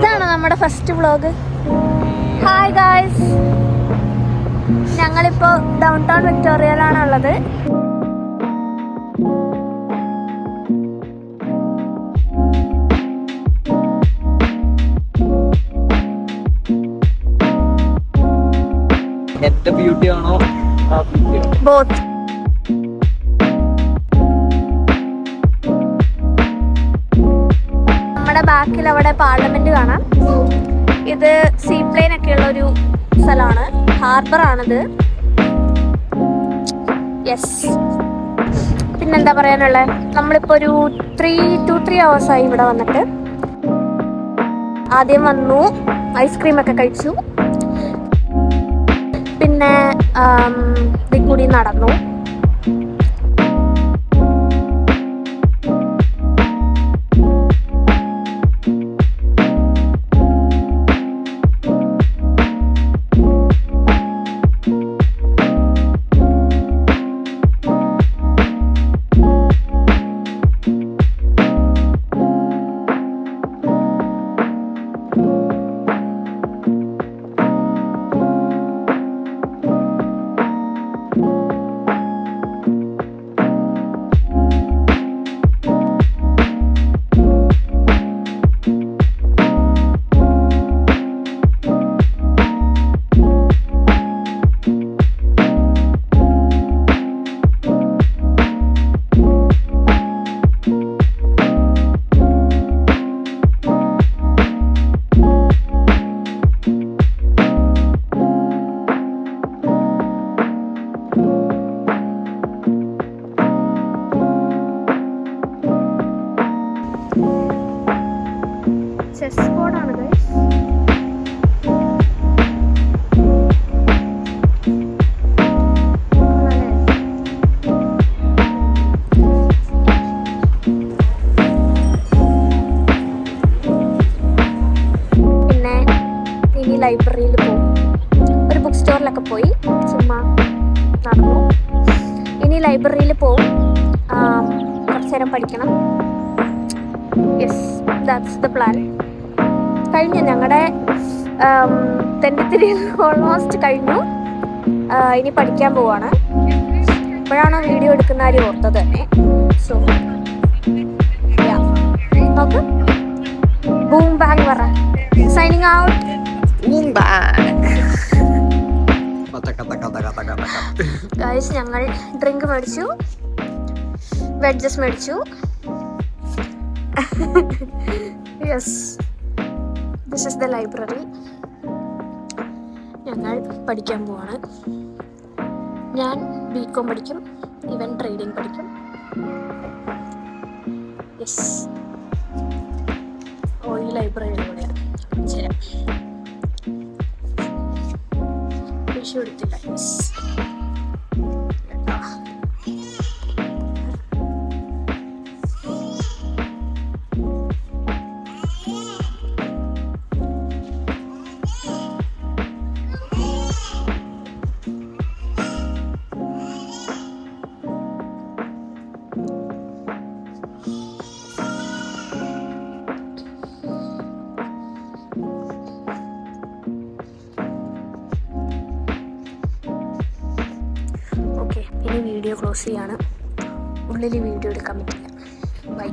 ഇതാണ് നമ്മുടെ first vlog. Hi guys, ഞങ്ങളിപ്പോൾ ഡൗൺ ടൗൺ വിക്ടോറിയയിലാണുള്ളത്. എന്റെ ബ്യൂട്ടി ആണോ ബോത്ത്. നമ്മുടെ ബാക്കിൽ അവിടെ പാർലമെന്റ് കാണാം. ഇത് സീപ്ലെയിൻ ഒക്കെ ഉള്ള ഒരു സ്ഥലമാണ്, ഹാർബർ ആണിത്. യെസ്. പിന്നെന്താ പറയാനുള്ളത്, നമ്മളിപ്പോൾ ഒരു 3 hours ആയി ഇവിടെ വന്നിട്ട്. ആദ്യം വന്നു, ഐസ്ക്രീം ഒക്കെ കഴിച്ചു, പിന്നെ ഇതിൽ കൂടി നടന്നു. ചെസ് ബോർഡാണിത്. പിന്നെ ഇനി ലൈബ്രറിയിൽ പോകും. ഒരു ബുക്ക് സ്റ്റോറിലൊക്കെ പോയി ചുമ്മാ നടന്നു. ഇനി ലൈബ്രറിയിൽ പോവും, കുറച്ച് നേരം പഠിക്കണം. Yes, that's the plan. കഴിഞ്ഞു ഞങ്ങളുടെ തെണ്ടിത്തിരി ഓൾമോസ്റ്റ് കഴിഞ്ഞു. ഇനി പഠിക്കാൻ പോവാണ്. ഇപ്പോഴാണ് വീഡിയോ എടുക്കുന്ന കാര്യം ഓർത്തത് തന്നെ. സോ നോക്ക്, ബൂം ബാങ് പറ. Signing out. ഗൈസ്, ഞങ്ങൾ ഡ്രിങ്ക് മേടിച്ചു, വെഡ്ജസ് മേടിച്ചു. Yes, this is the library. ഞങ്ങൾ പഠിക്കാൻ പോവാണ്. ഞാൻ BCom പഠിക്കും, ഇവൻ ട്രേഡിംഗ് പഠിക്കും. യെസ്, ഈ ലൈബ്രറിയിലൂടെയാണ്. ശരി, വിഷു എടുത്തില്ല. യെസ്, ഇനി വീഡിയോ ക്ലോസ് ചെയ്യാണ്. ഉള്ളിൽ വീഡിയോ എടുക്കാൻ പറ്റില്ല. ബൈ.